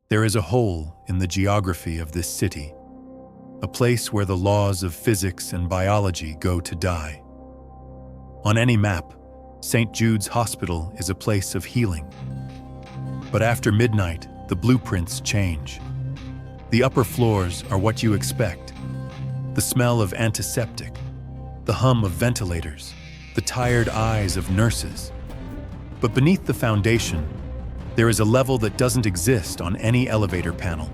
There is a hole in the geography of this city, a place where the laws of physics and biology go to die. On any map, St. Jude's Hospital is a place of healing. But after midnight, the blueprints change. The upper floors are what you expect. The smell of antiseptic, the hum of ventilators, the tired eyes of nurses. But beneath the foundation, there is a level that doesn't exist on any elevator panel.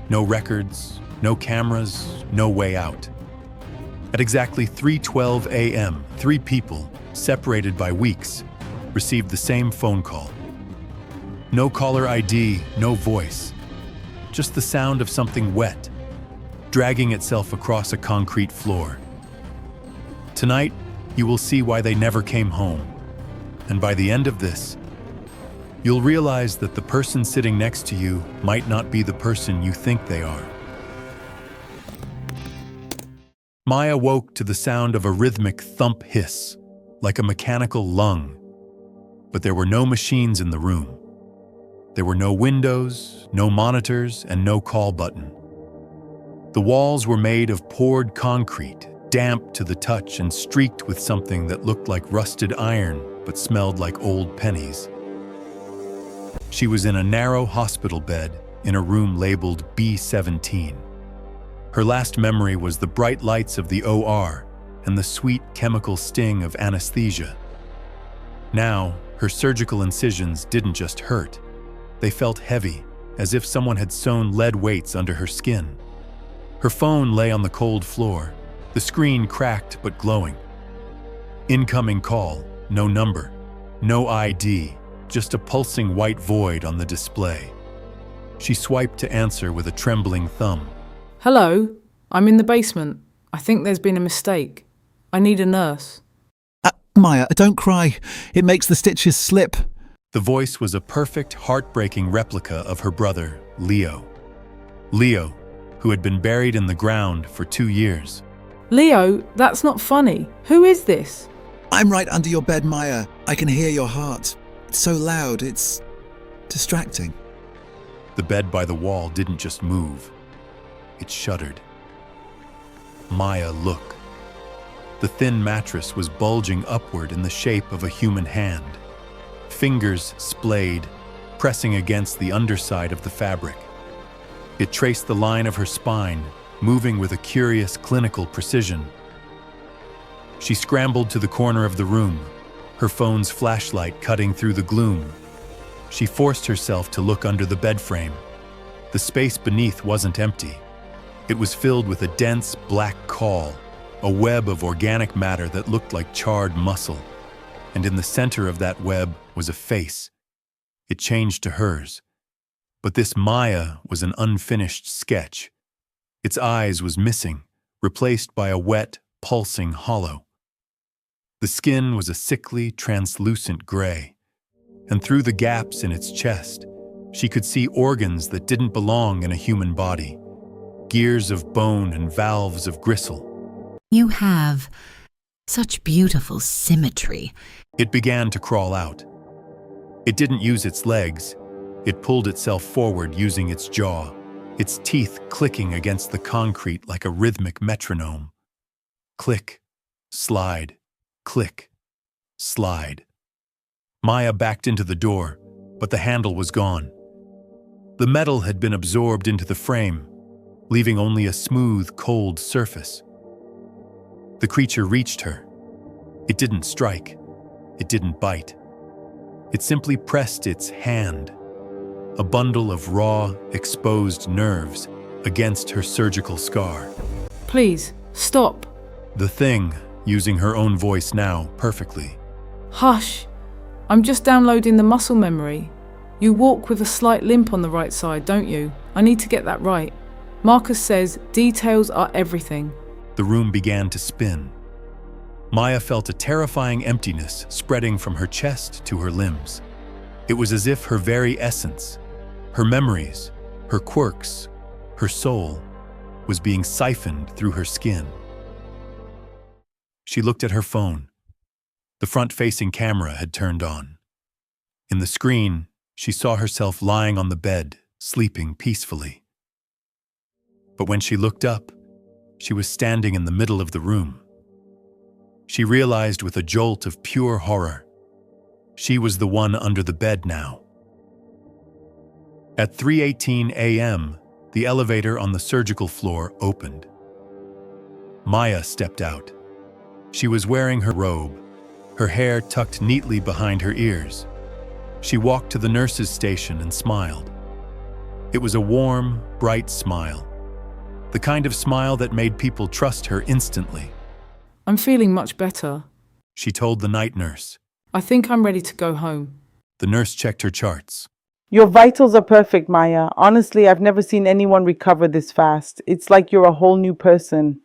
No records, no cameras, no way out. At exactly 3:12 a.m., 3 people, separated by weeks, received the same phone call. No caller ID, no voice, just the sound of something wet, dragging itself across a concrete floor. Tonight, you will see why they never came home. And by the end of this, you'll realize that the person sitting next to you might not be the person you think they are. Maya woke to the sound of a rhythmic thump hiss, like a mechanical lung. But there were no machines in the room. There were no windows, no monitors, and no call button. The walls were made of poured concrete, damp to the touch and streaked with something that looked like rusted iron but smelled like old pennies. She was in a narrow hospital bed in a room labeled B17. Her last memory was the bright lights of the OR and the sweet chemical sting of anesthesia. Now, her surgical incisions didn't just hurt. They felt heavy, as if someone had sewn lead weights under her skin. Her phone lay on the cold floor, the screen cracked but glowing. Incoming call, no number, no ID, just a pulsing white void on the display. She swiped to answer with a trembling thumb. Hello, I'm in the basement. I think there's been a mistake. I need a nurse. Maya, don't cry. It makes the stitches slip. The voice was a perfect, heartbreaking replica of her brother, Leo. Leo, who had been buried in the ground for 2 years. Leo, that's not funny. Who is this? I'm right under your bed, Maya. I can hear your heart. It's so loud, it's distracting. The bed by the wall didn't just move. It shuddered. Maya, look. The thin mattress was bulging upward in the shape of a human hand. Fingers splayed, pressing against the underside of the fabric. It traced the line of her spine, moving with a curious clinical precision. She scrambled to the corner of the room, her phone's flashlight cutting through the gloom. She forced herself to look under the bed frame. The space beneath wasn't empty. It was filled with a dense black caul, a web of organic matter that looked like charred muscle. And in the center of that web was a face. It changed to hers. But this Maya was an unfinished sketch. Its eyes was missing, replaced by a wet, pulsing hollow. The skin was a sickly, translucent gray. And through the gaps in its chest, she could see organs that didn't belong in a human body. Gears of bone and valves of gristle. You have such beautiful symmetry. It began to crawl out. It didn't use its legs. It pulled itself forward using its jaw, its teeth clicking against the concrete like a rhythmic metronome. Click, slide, click, slide. Maya backed into the door, but the handle was gone. The metal had been absorbed into the frame, leaving only a smooth, cold surface. The creature reached her. It didn't strike. It didn't bite. It simply pressed its hand, a bundle of raw, exposed nerves, against her surgical scar. Please, stop. The thing, using her own voice now perfectly. Hush. I'm just downloading the muscle memory. You walk with a slight limp on the right side, don't you? I need to get that right. Marcus says details are everything. The room began to spin. Maya felt a terrifying emptiness spreading from her chest to her limbs. It was as if her very essence, her memories, her quirks, her soul, was being siphoned through her skin. She looked at her phone. The front-facing camera had turned on. In the screen, she saw herself lying on the bed, sleeping peacefully. But when she looked up, she was standing in the middle of the room. She realized with a jolt of pure horror, she was the one under the bed now. At 3:18 a.m., the elevator on the surgical floor opened. Maya stepped out. She was wearing her robe, her hair tucked neatly behind her ears. She walked to the nurse's station and smiled. It was a warm, bright smile, the kind of smile that made people trust her instantly. I'm feeling much better. She told the night nurse. I think I'm ready to go home. The nurse checked her charts. Your vitals are perfect, Maya. Honestly, I've never seen anyone recover this fast. It's like you're a whole new person.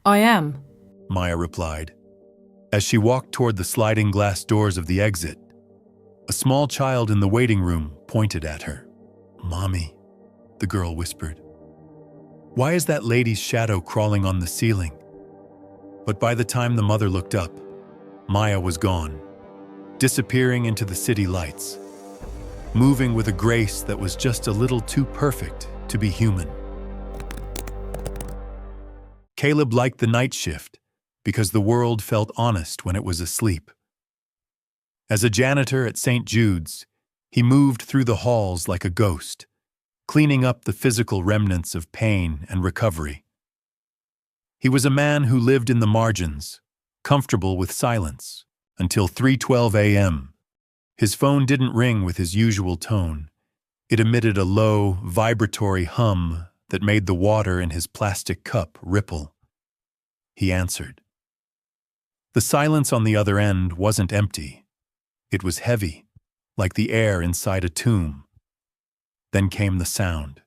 I am. Maya replied. As she walked toward the sliding glass doors of the exit, a small child in the waiting room pointed at her. "Mommy," the girl whispered. "Why is that lady's shadow crawling on the ceiling?" But by the time the mother looked up, Maya was gone, disappearing into the city lights, moving with a grace that was just a little too perfect to be human. Caleb liked the night shift because the world felt honest when it was asleep. As a janitor at St. Jude's, he moved through the halls like a ghost, cleaning up the physical remnants of pain and recovery. He was a man who lived in the margins, comfortable with silence, until 3:12 a.m. His phone didn't ring with his usual tone. It emitted a low, vibratory hum that made the water in his plastic cup ripple. He answered. The silence on the other end wasn't empty. It was heavy, like the air inside a tomb. Then came the sound,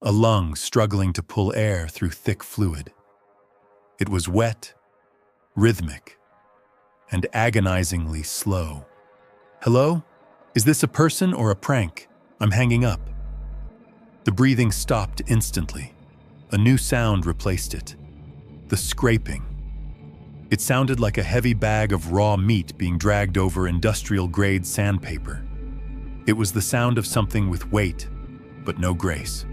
a lung struggling to pull air through thick fluid. It was wet, rhythmic, and agonizingly slow. "Hello? Is this a person or a prank? I'm hanging up." The breathing stopped instantly. A new sound replaced it. The scraping. It sounded like a heavy bag of raw meat being dragged over industrial-grade sandpaper. It was the sound of something with weight, but no grace.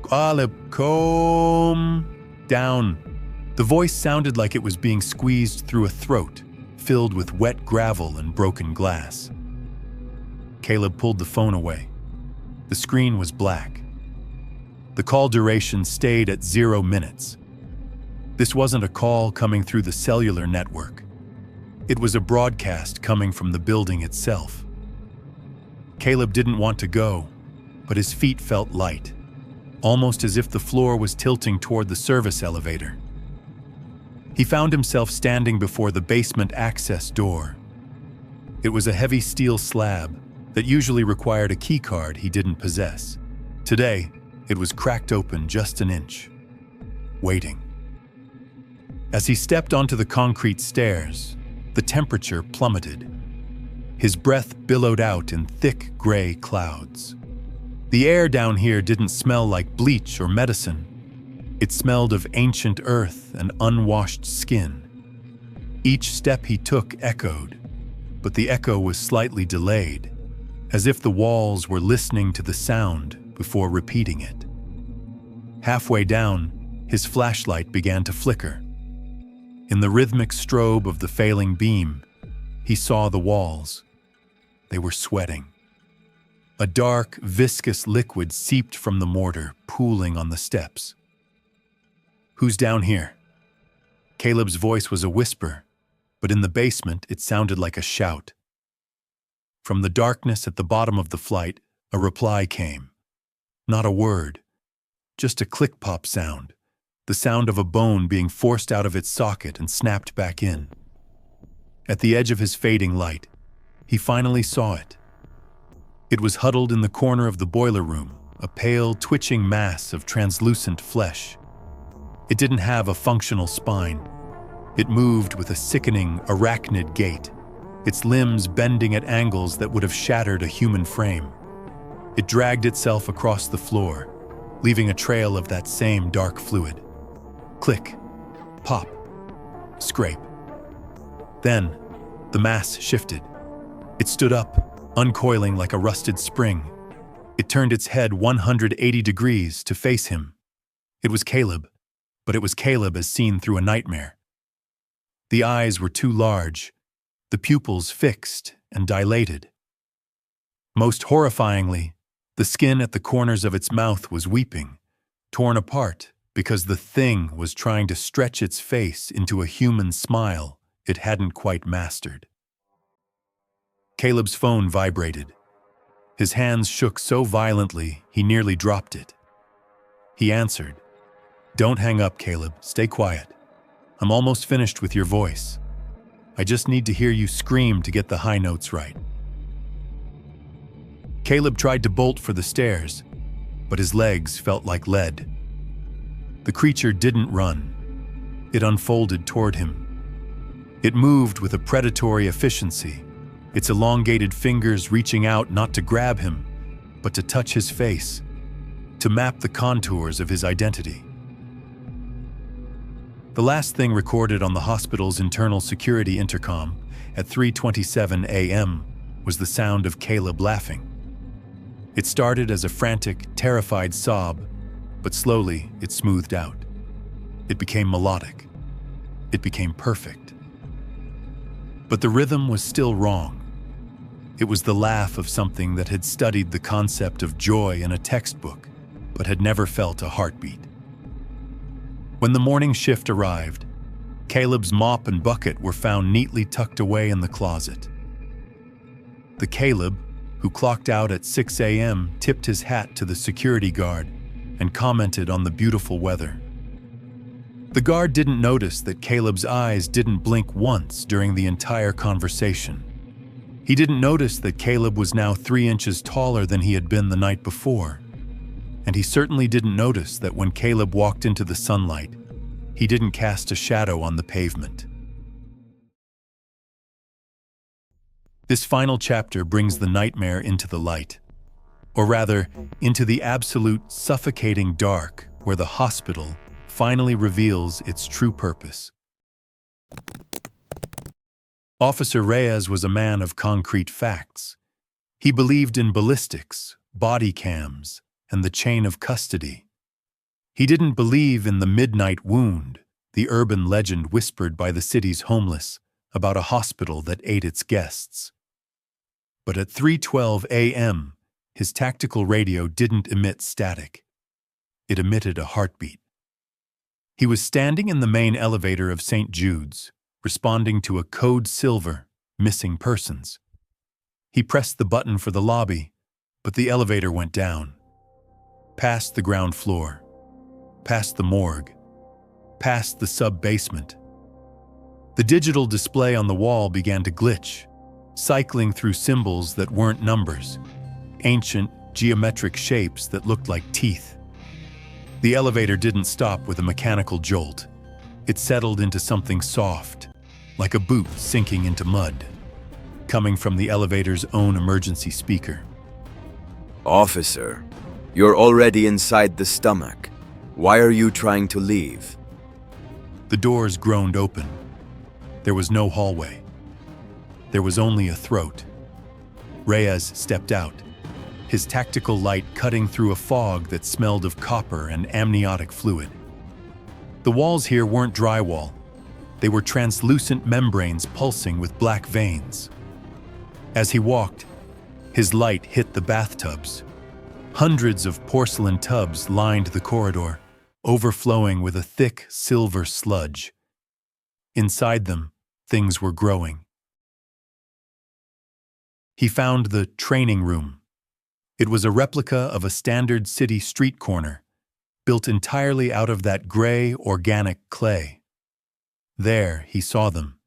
"Caleb, calm down." The voice sounded like it was being squeezed through a throat, filled with wet gravel and broken glass. Caleb pulled the phone away. The screen was black. The call duration stayed at 0 minutes. This wasn't a call coming through the cellular network. It was a broadcast coming from the building itself. Caleb didn't want to go, but his feet felt light, almost as if the floor was tilting toward the service elevator. He found himself standing before the basement access door. It was a heavy steel slab that usually required a keycard he didn't possess. Today, it was cracked open just an inch, waiting. As he stepped onto the concrete stairs, the temperature plummeted. His breath billowed out in thick gray clouds. The air down here didn't smell like bleach or medicine. It smelled of ancient earth and unwashed skin. Each step he took echoed, but the echo was slightly delayed, as if the walls were listening to the sound before repeating it. Halfway down, his flashlight began to flicker. In the rhythmic strobe of the failing beam, he saw the walls. They were sweating. A dark, viscous liquid seeped from the mortar, pooling on the steps. "Who's down here?" Caleb's voice was a whisper, but in the basement it sounded like a shout. From the darkness at the bottom of the flight, a reply came. Not a word, just a click-pop sound, the sound of a bone being forced out of its socket and snapped back in. At the edge of his fading light, he finally saw it. It was huddled in the corner of the boiler room, a pale, twitching mass of translucent flesh. It didn't have a functional spine. It moved with a sickening, arachnid gait, its limbs bending at angles that would have shattered a human frame. It dragged itself across the floor, leaving a trail of that same dark fluid. Click, pop, scrape. Then, the mass shifted. It stood up, uncoiling like a rusted spring. It turned its head 180 degrees to face him. It was Caleb, but it was Caleb as seen through a nightmare. The eyes were too large, the pupils fixed and dilated. Most horrifyingly, the skin at the corners of its mouth was weeping, torn apart because the thing was trying to stretch its face into a human smile it hadn't quite mastered. Caleb's phone vibrated. His hands shook so violently he nearly dropped it. He answered. "Don't hang up, Caleb. Stay quiet. I'm almost finished with your voice. I just need to hear you scream to get the high notes right." Caleb tried to bolt for the stairs, but his legs felt like lead. The creature didn't run. It unfolded toward him. It moved with a predatory efficiency, its elongated fingers reaching out not to grab him, but to touch his face, to map the contours of his identity. The last thing recorded on the hospital's internal security intercom at 3:27 a.m. was the sound of Caleb laughing. It started as a frantic, terrified sob, but slowly it smoothed out. It became melodic. It became perfect. But the rhythm was still wrong. It was the laugh of something that had studied the concept of joy in a textbook, but had never felt a heartbeat. When the morning shift arrived, Caleb's mop and bucket were found neatly tucked away in the closet. The Caleb, who clocked out at 6 a.m., tipped his hat to the security guard and commented on the beautiful weather. The guard didn't notice that Caleb's eyes didn't blink once during the entire conversation. He didn't notice that Caleb was now 3 inches taller than he had been the night before. And he certainly didn't notice that when Caleb walked into the sunlight, he didn't cast a shadow on the pavement. This final chapter brings the nightmare into the light, or rather, into the absolute suffocating dark where the hospital finally reveals its true purpose. Officer Reyes was a man of concrete facts. He believed in ballistics, body cams, and the chain of custody. He didn't believe in the midnight wound, the urban legend whispered by the city's homeless about a hospital that ate its guests. But at 3:12 a.m., his tactical radio didn't emit static. It emitted a heartbeat. He was standing in the main elevator of St. Jude's, responding to a code silver, missing persons. He pressed the button for the lobby, but the elevator went down. Past the ground floor, past the morgue, past the sub-basement. The digital display on the wall began to glitch, cycling through symbols that weren't numbers, ancient geometric shapes that looked like teeth. The elevator didn't stop with a mechanical jolt. It settled into something soft, like a boot sinking into mud, coming from the elevator's own emergency speaker. "Officer, you're already inside the stomach. Why are you trying to leave?" The doors groaned open. There was no hallway. There was only a throat. Reyes stepped out, his tactical light cutting through a fog that smelled of copper and amniotic fluid. The walls here weren't drywall. They were translucent membranes pulsing with black veins. As he walked, his light hit the bathtubs. Hundreds of porcelain tubs lined the corridor, overflowing with a thick silver sludge. Inside them, things were growing. He found the training room. It was a replica of a standard city street corner, built entirely out of that gray, organic clay. There he saw them.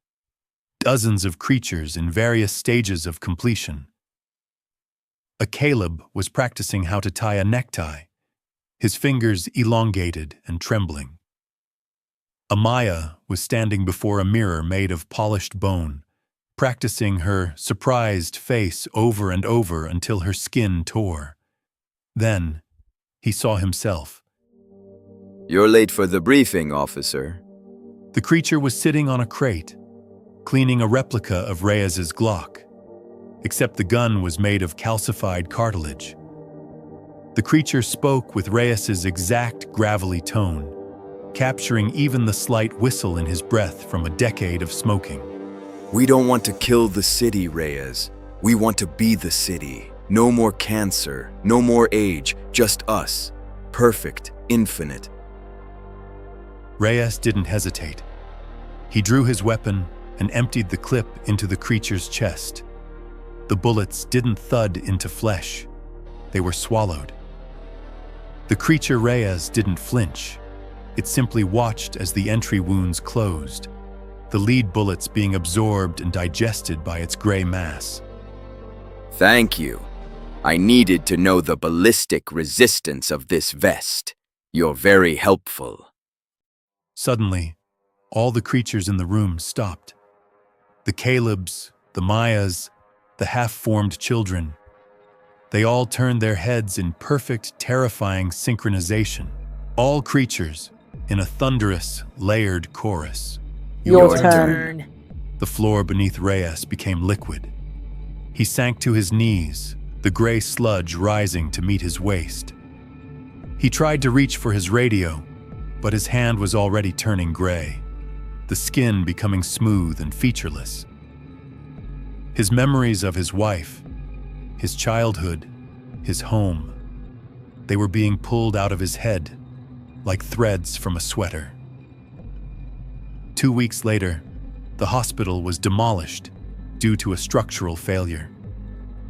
Dozens of creatures in various stages of completion. A Caleb was practicing how to tie a necktie, his fingers elongated and trembling. A Maya was standing before a mirror made of polished bone, practicing her surprised face over and over until her skin tore. Then he saw himself. "You're late for the briefing, officer." The creature was sitting on a crate, cleaning a replica of Reyes's Glock, except the gun was made of calcified cartilage. The creature spoke with Reyes's exact gravelly tone, capturing even the slight whistle in his breath from a decade of smoking. We don't want to kill the city, Reyes. We want to be the city. No more cancer, no more age, just us. Perfect, infinite. Reyes didn't hesitate. He drew his weapon and emptied the clip into the creature's chest. The bullets didn't thud into flesh. They were swallowed. The creature Reyes didn't flinch. It simply watched as the entry wounds closed, the lead bullets being absorbed and digested by its gray mass. Thank you. I needed to know the ballistic resistance of this vest. You're very helpful. Suddenly, all the creatures in the room stopped. The Calebs, the Mayas, the half-formed children. They all turned their heads in perfect, terrifying synchronization. All creatures in a thunderous, layered chorus. Your turn. The floor beneath Reyes became liquid. He sank to his knees, the gray sludge rising to meet his waist. He tried to reach for his radio, but his hand was already turning gray, the skin becoming smooth and featureless. His memories of his wife, his childhood, his home, they were being pulled out of his head like threads from a sweater. 2 weeks later, the hospital was demolished due to a structural failure.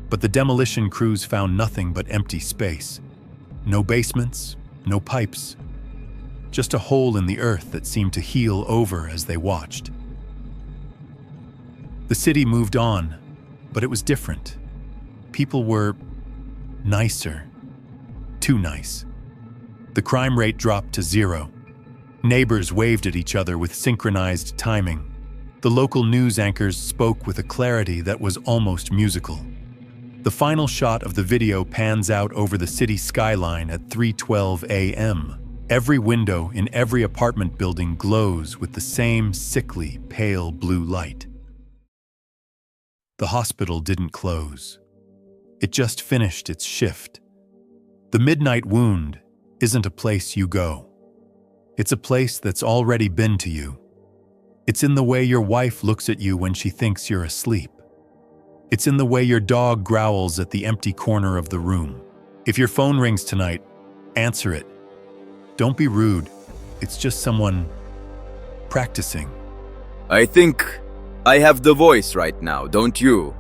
But the demolition crews found nothing but empty space. No basements, no pipes. Just a hole in the earth that seemed to heal over as they watched. The city moved on, but it was different. People were nicer. Too nice. The crime rate dropped to 0. Neighbors waved at each other with synchronized timing. The local news anchors spoke with a clarity that was almost musical. The final shot of the video pans out over the city skyline at 3:12 a.m. Every window in every apartment building glows with the same sickly, pale blue light. The hospital didn't close. It just finished its shift. The midnight wound isn't a place you go. It's a place that's already been to you. It's in the way your wife looks at you when she thinks you're asleep. It's in the way your dog growls at the empty corner of the room. If your phone rings tonight, answer it. Don't be rude. It's just someone practicing. I think I have the voice right now, don't you?